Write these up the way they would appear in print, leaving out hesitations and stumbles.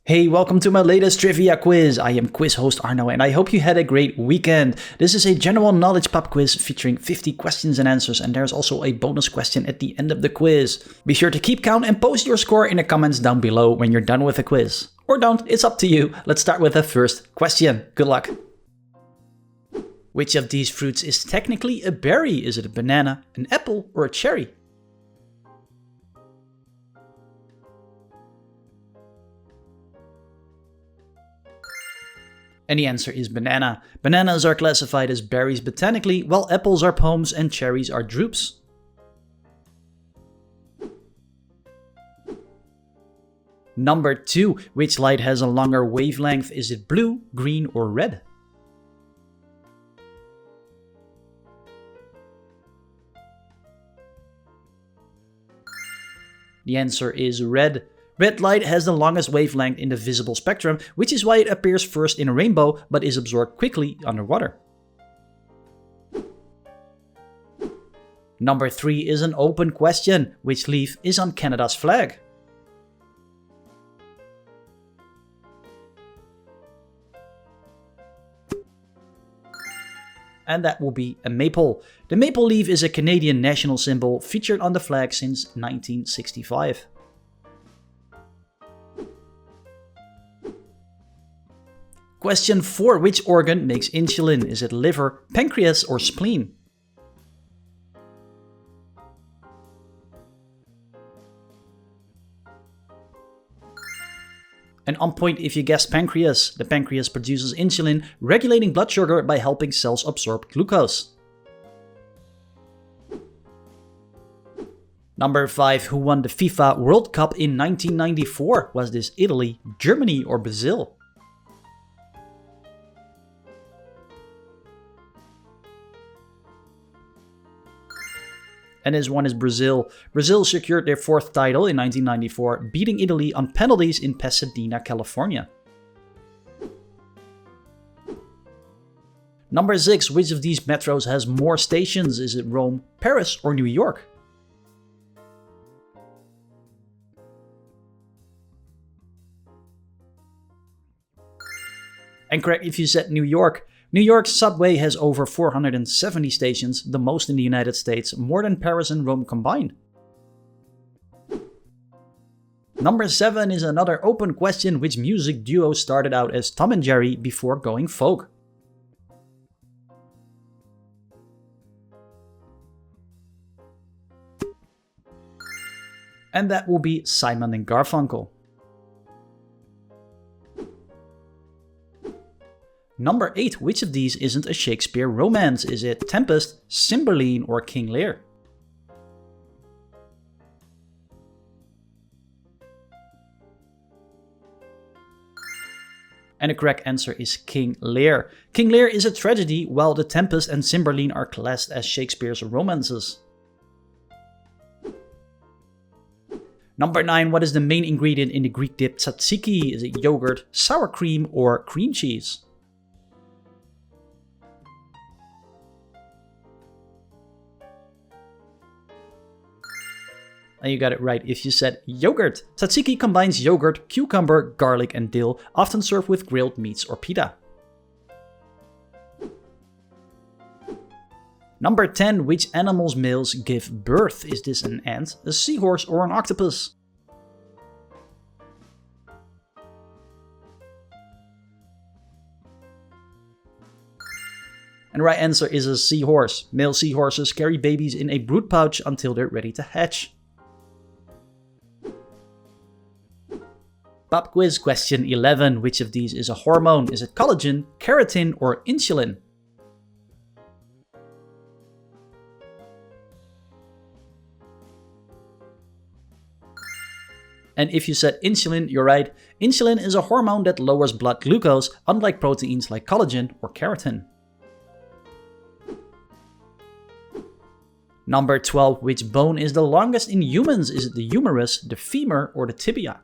Hey, welcome to my latest trivia quiz. I am quiz host Arno and I hope you had a great weekend. This is a general knowledge pub quiz featuring 50 questions and answers, and there's also a bonus question at the end of the quiz. Be sure to keep count and post your score in the comments down below when you're done with the quiz. Or don't, it's up to you. Let's start with the first question. Good luck. Which of these fruits is technically a berry? Is it a banana, an apple, or a cherry? And the answer is banana. Bananas are classified as berries botanically, while apples are pomes and cherries are drupes. Number 2. Which light has a longer wavelength? Is it blue, green, or red? The answer is red. Red light has the longest wavelength in the visible spectrum, which is why it appears first in a rainbow but is absorbed quickly underwater. Number 3 is an open question. Which leaf is on Canada's flag? And that will be a maple. The maple leaf is a Canadian national symbol featured on the flag since 1965. Question 4. Which organ makes insulin? Is it liver, pancreas, or spleen? And on point if you guessed pancreas. The pancreas produces insulin, regulating blood sugar by helping cells absorb glucose. Number 5. Who won the FIFA World Cup in 1994? Was this Italy, Germany, or Brazil? And this one is Brazil. Brazil secured their 4th title in 1994, beating Italy on penalties in Pasadena, California. Number 6. Which of these metros has more stations? Is it Rome, Paris, or New York? And correct if you said New York. New York's subway has over 470 stations, the most in the United States, more than Paris and Rome combined. Number 7 is another open question. Which music duo started out as Tom and Jerry before going folk? And that will be Simon and Garfunkel. Number 8. Which of these isn't a Shakespeare romance? Is it Tempest, Cymbeline, or King Lear? And the correct answer is King Lear. King Lear is a tragedy, while The Tempest and Cymbeline are classed as Shakespeare's romances. Number 9. What is the main ingredient in the Greek dip tzatziki? Is it yogurt, sour cream, or cream cheese? And you got it right if you said yogurt. Tzatziki combines yogurt, cucumber, garlic, and dill, often served with grilled meats or pita. Number 10. Which animal's males give birth? Is this an ant, a seahorse, or an octopus? And the right answer is a seahorse. Male seahorses carry babies in a brood pouch until they're ready to hatch. Pub quiz question 11. Which of these is a hormone? Is it collagen, keratin, or insulin? And if you said insulin, you're right. Insulin is a hormone that lowers blood glucose, unlike proteins like collagen or keratin. Number 12. Which bone is the longest in humans? Is it the humerus, the femur, or the tibia?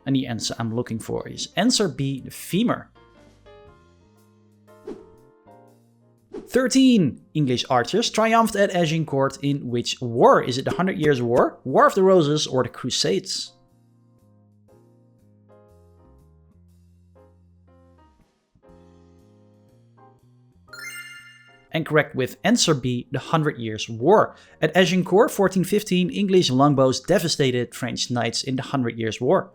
And the answer I'm looking for is answer B, the femur. 13. English archers triumphed at Agincourt in which war? Is it the 100 Years' War, War of the Roses, or the Crusades? And correct with answer B, the 100 Years' War. At Agincourt, 1415, English longbows devastated French knights in the 100 Years' War.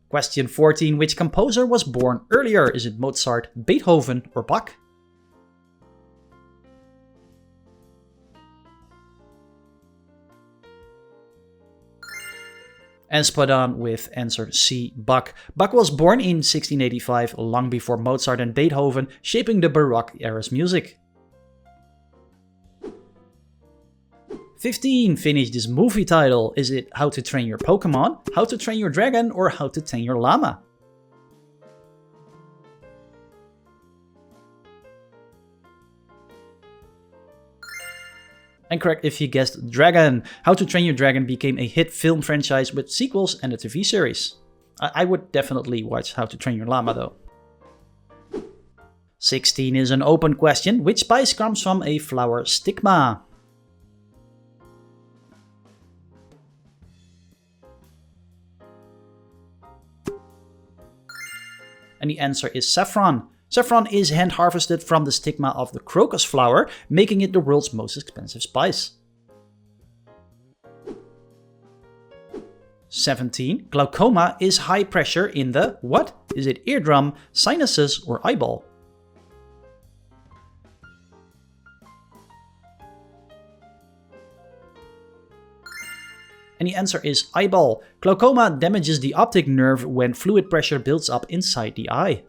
Question 14. Which composer was born earlier? Is it Mozart, Beethoven, or Bach? And spot on with answer C, Bach. Bach was born in 1685, long before Mozart and Beethoven, shaping the Baroque era's music. 15. Finish this movie title. Is it How to Train Your Pokemon, How to Train Your Dragon, or How to Tame Your Llama? And correct if you guessed Dragon. How to Train Your Dragon became a hit film franchise with sequels and a TV series. I would definitely watch How to Train Your Llama though. 16 is an open question. Which spice comes from a flower stigma? And the answer is saffron. Saffron is hand harvested from the stigma of the crocus flower, making it the world's most expensive spice. 17. Glaucoma is high pressure in the what? Is it eardrum, sinuses, or eyeball? And the answer is eyeball. Glaucoma damages the optic nerve when fluid pressure builds up inside the eye.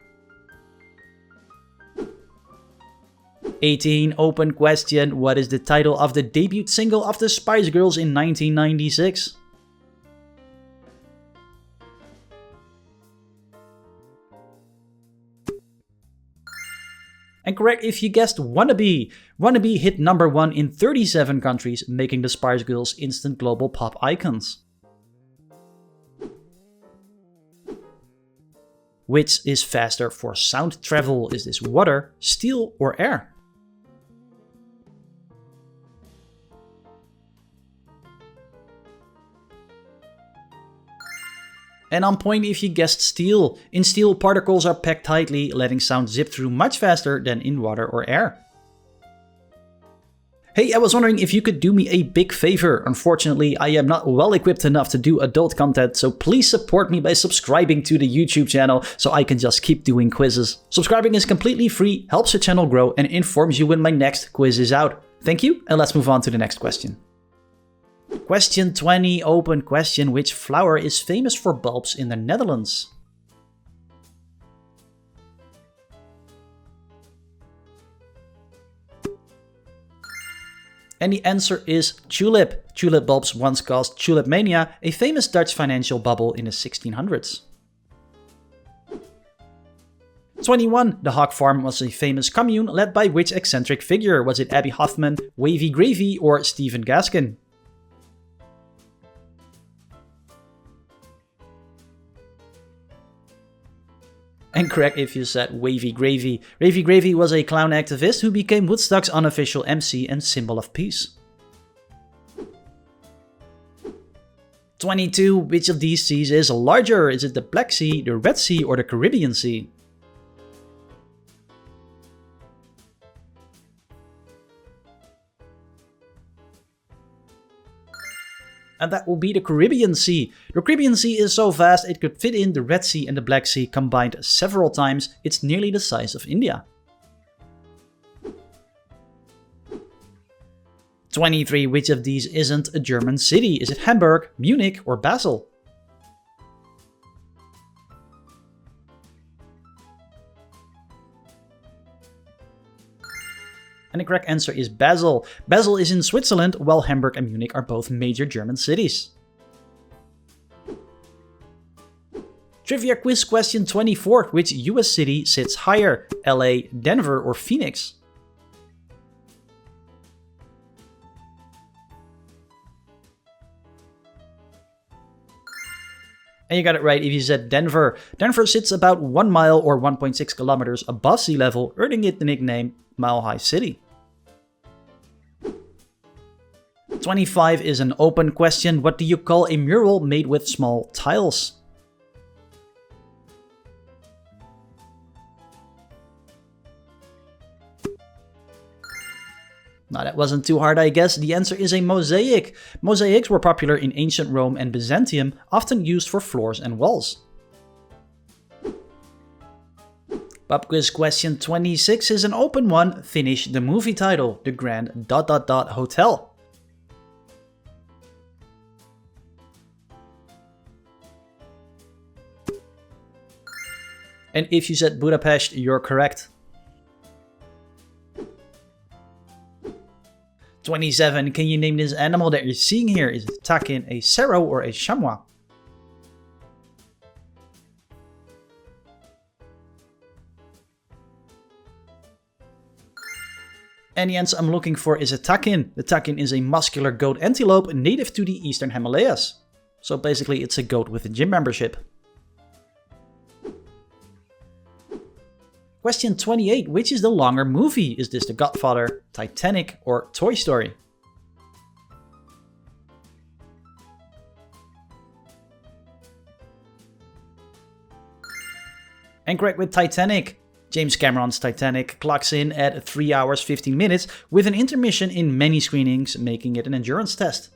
18. Open question. What is the title of the debut single of the Spice Girls in 1996? And correct if you guessed Wannabe. Wannabe hit number 1 in 37 countries, making the Spice Girls instant global pop icons. Which is faster for sound travel? Is this water, steel, or air? And on point if you guessed steel. In steel, particles are packed tightly, letting sound zip through much faster than in water or air. Hey, I was wondering if you could do me a big favor. Unfortunately, I am not well equipped enough to do adult content, so please support me by subscribing to the YouTube channel so I can just keep doing quizzes. Subscribing is completely free, helps the channel grow, and informs you when my next quiz is out. Thank you, and let's move on to the next question. Question 20, open question. Which flower is famous for bulbs in the Netherlands? And the answer is tulip. Tulip bulbs once caused tulip mania, a famous Dutch financial bubble in the 1600s. 21. The Hog Farm was a famous commune led by which eccentric figure? Was it Abby Hoffman, Wavy Gravy, or Stephen Gaskin? And correct if you said Wavy Gravy. Wavy Gravy was a clown activist who became Woodstock's unofficial MC and symbol of peace. 22. Which of these seas is larger? Is it the Black Sea, the Red Sea, or the Caribbean Sea? And that will be the Caribbean Sea. The Caribbean Sea is so vast it could fit in the Red Sea and the Black Sea combined several times. It's nearly the size of India. 23. Which of these isn't a German city? Is it Hamburg, Munich, or Basel? And the correct answer is Basel. Basel is in Switzerland, while Hamburg and Munich are both major German cities. Trivia quiz question 24. Which US city sits higher? LA, Denver, or Phoenix? And you got it right if you said Denver. Denver sits about 1 mile or 1.6 kilometers above sea level, earning it the nickname Mile High City. 25 is an open question. What do you call a mural made with small tiles? Now that wasn't too hard, I guess. The answer is a mosaic. Mosaics were popular in ancient Rome and Byzantium, often used for floors and walls. Pub quiz question 26 is an open one. Finish the movie title, The Grand ... Hotel. And if you said Budapest, you're correct. 27. Can you name this animal that you're seeing here? Is it a takin, a serow, or a chamois? And the answer I'm looking for is a takin. The takin is a muscular goat antelope native to the eastern Himalayas. So basically it's a goat with a gym membership. Question 28. Which is the longer movie? Is this The Godfather, Titanic, or Toy Story? And correct with Titanic. James Cameron's Titanic clocks in at 3 hours 15 minutes with an intermission in many screenings, making it an endurance test.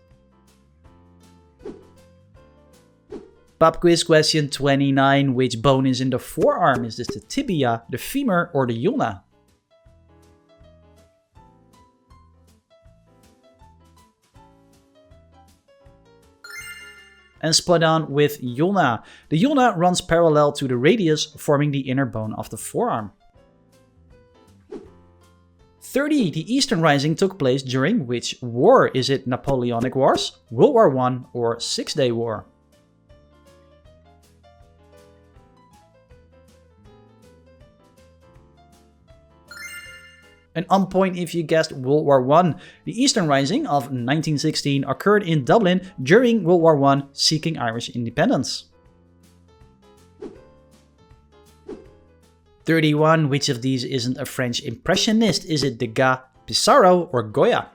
Pub quiz question 29. Which bone is in the forearm? Is this the tibia, the femur, or the ulna? And spot on with ulna. The ulna runs parallel to the radius, forming the inner bone of the forearm. 30. The Eastern Rising took place during which war? Is it Napoleonic Wars, World War I, or Six-Day War? And on point if you guessed World War I. The Eastern Rising of 1916 occurred in Dublin during World War I, seeking Irish independence. 31. Which of these isn't a French impressionist? Is it Degas, Pissarro, or Goya?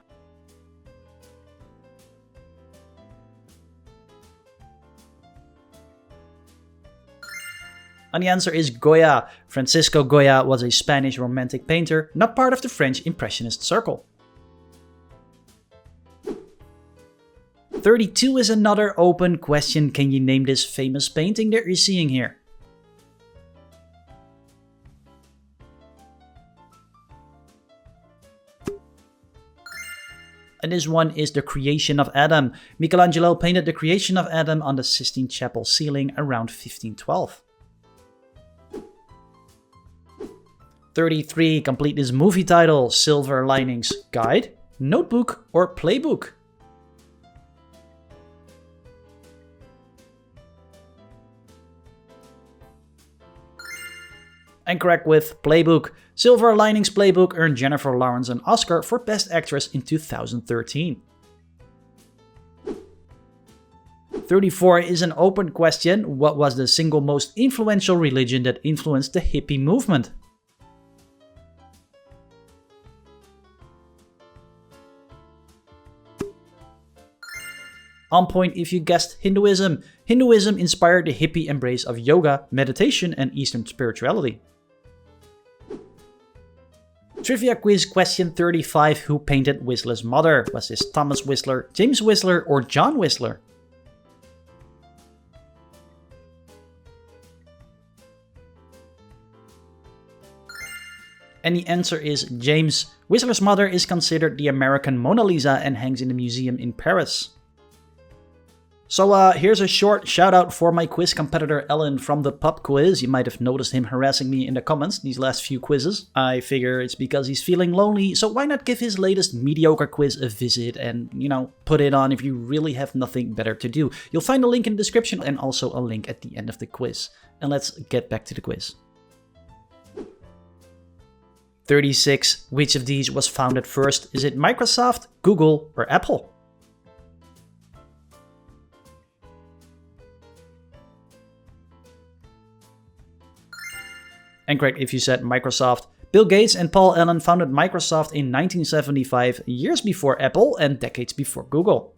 And the answer is Goya. Francisco Goya was a Spanish romantic painter, not part of the French Impressionist circle. 32 is another open question. Can you name this famous painting that you're seeing here? And this one is The Creation of Adam. Michelangelo painted The Creation of Adam on the Sistine Chapel ceiling around 1512. 33. Complete this movie title. Silver Linings Guide, Notebook, or Playbook? And correct with Playbook. Silver Linings Playbook earned Jennifer Lawrence an Oscar for Best Actress in 2013. 34 is an open question. What was the single most influential religion that influenced the hippie movement? On point if you guessed Hinduism. Hinduism inspired the hippie embrace of yoga, meditation, and Eastern spirituality. Trivia quiz question 35. Who painted Whistler's mother? Was this Thomas Whistler, James Whistler, or John Whistler? And the answer is James. Whistler's mother is considered the American Mona Lisa and hangs in the museum in Paris. So here's a short shout out for my quiz competitor Ellen from the pub quiz. You might have noticed him harassing me in the comments these last few quizzes. I figure it's because he's feeling lonely, so why not give his latest mediocre quiz a visit and, put it on if you really have nothing better to do. You'll find a link in the description and also a link at the end of the quiz. And let's get back to the quiz. 36. Which of these was founded first? Is it Microsoft, Google, or Apple? Incorrect if you said Microsoft. Bill Gates and Paul Allen founded Microsoft in 1975, years before Apple and decades before Google.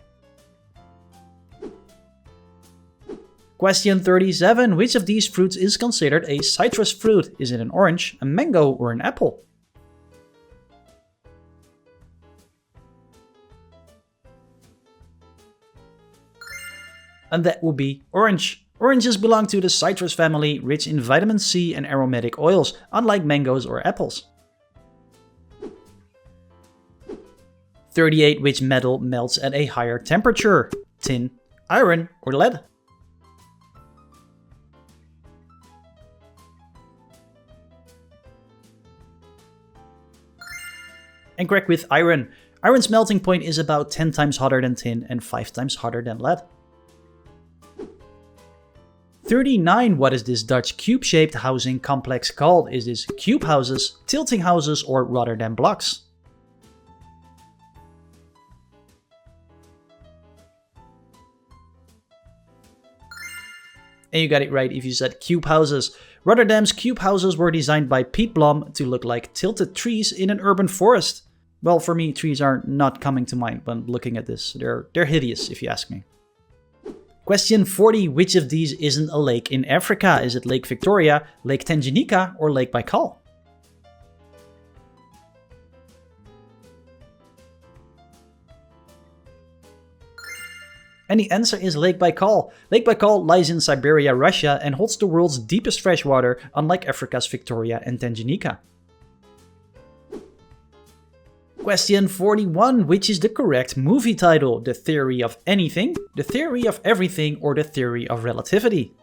Question 37. Which of these fruits is considered a citrus fruit? Is it an orange, a mango, or an apple? And that would be orange. Oranges belong to the citrus family, rich in vitamin C and aromatic oils, unlike mangoes or apples. 38. Which metal melts at a higher temperature? Tin, iron, or lead? Incorrect with iron. Iron's melting point is about 10 times hotter than tin and 5 times hotter than lead. 39. What is this Dutch cube-shaped housing complex called? Is this cube houses, tilting houses, or Rotterdam blocks? And you got it right if you said cube houses. Rotterdam's cube houses were designed by Piet Blom to look like tilted trees in an urban forest. Well, for me, trees are not coming to mind when looking at this. They're hideous, if you ask me. Question 40. Which of these isn't a lake in Africa? Is it Lake Victoria, Lake Tanganyika, or Lake Baikal? And the answer is Lake Baikal. Lake Baikal lies in Siberia, Russia, and holds the world's deepest freshwater, unlike Africa's Victoria and Tanganyika. Question 41. Which is the correct movie title? The Theory of Anything, The Theory of Everything, or The Theory of Relativity?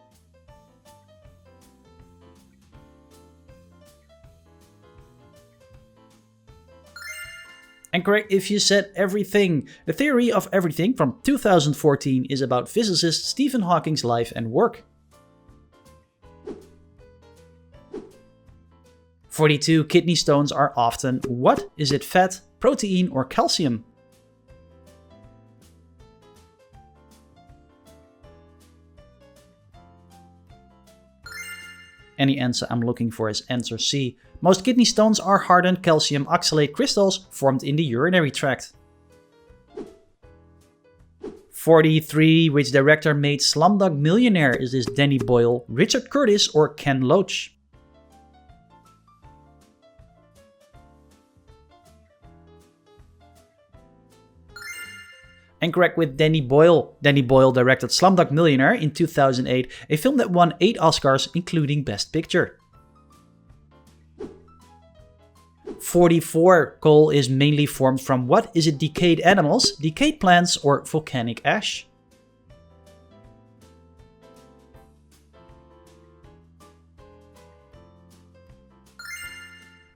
Incorrect if you said everything. The Theory of Everything from 2014 is about physicist Stephen Hawking's life and work. 42. Kidney stones are often what? Is it fat, protein, or calcium? And the answer I'm looking for is answer C. Most kidney stones are hardened calcium oxalate crystals formed in the urinary tract. 43. Which director made Slumdog Millionaire? Is this Danny Boyle, Richard Curtis, or Ken Loach? Incorrect with Danny Boyle. Danny Boyle directed Slumdog Millionaire in 2008, a film that won 8 Oscars, including Best Picture. 44. Coal is mainly formed from what? Is it decayed animals, decayed plants, or volcanic ash?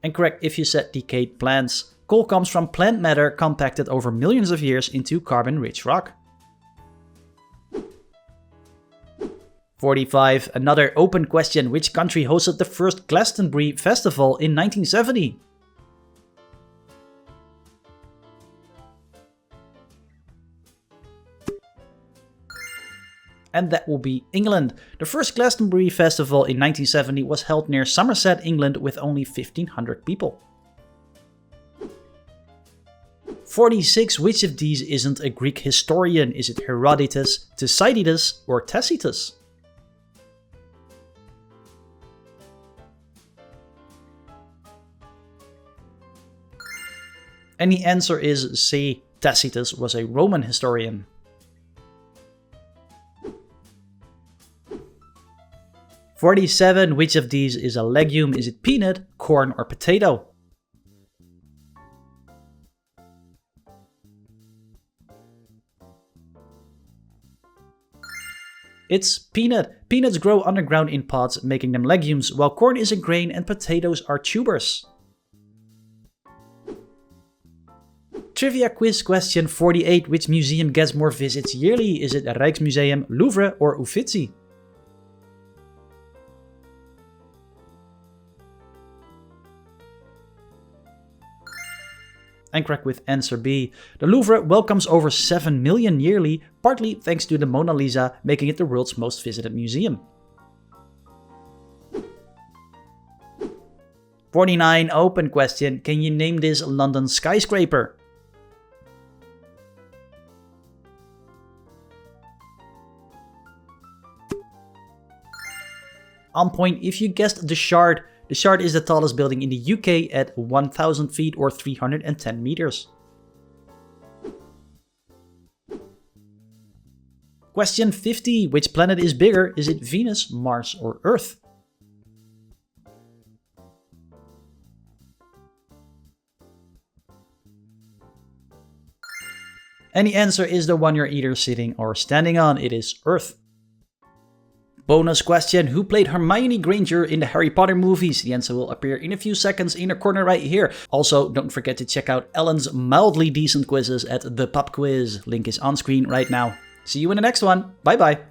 Incorrect if you said decayed plants. Coal comes from plant matter compacted over millions of years into carbon-rich rock. 45. Another open question. Which country hosted the first Glastonbury Festival in 1970? And that will be England. The first Glastonbury Festival in 1970 was held near Somerset, England, with only 1,500 people. 46. Which of these isn't a Greek historian? Is it Herodotus, Thucydides, or Tacitus? And the answer is C. Tacitus was a Roman historian. 47. Which of these is a legume? Is it peanut, corn, or potato? It's peanut. Peanuts grow underground in pods, making them legumes, while corn is a grain and potatoes are tubers. Trivia quiz question 48. Which museum gets more visits yearly? Is it Rijksmuseum, Louvre, or Uffizi? Incorrect with answer B. The Louvre welcomes over 7 million yearly, partly thanks to the Mona Lisa, making it the world's most visited museum. 49, open question. Can you name this London skyscraper? On point if you guessed the Shard. The Shard is the tallest building in the UK at 1,000 feet or 310 meters. Question 50. Which planet is bigger? Is it Venus, Mars or Earth? And the answer is the one you're either sitting or standing on. It is Earth. Bonus question. Who played Hermione Granger in the Harry Potter movies? The answer will appear in a few seconds in the corner right here. Also, don't forget to check out Ellen's mildly decent quizzes at the pubquiz. Link is on screen right now. See you in the next one. Bye bye.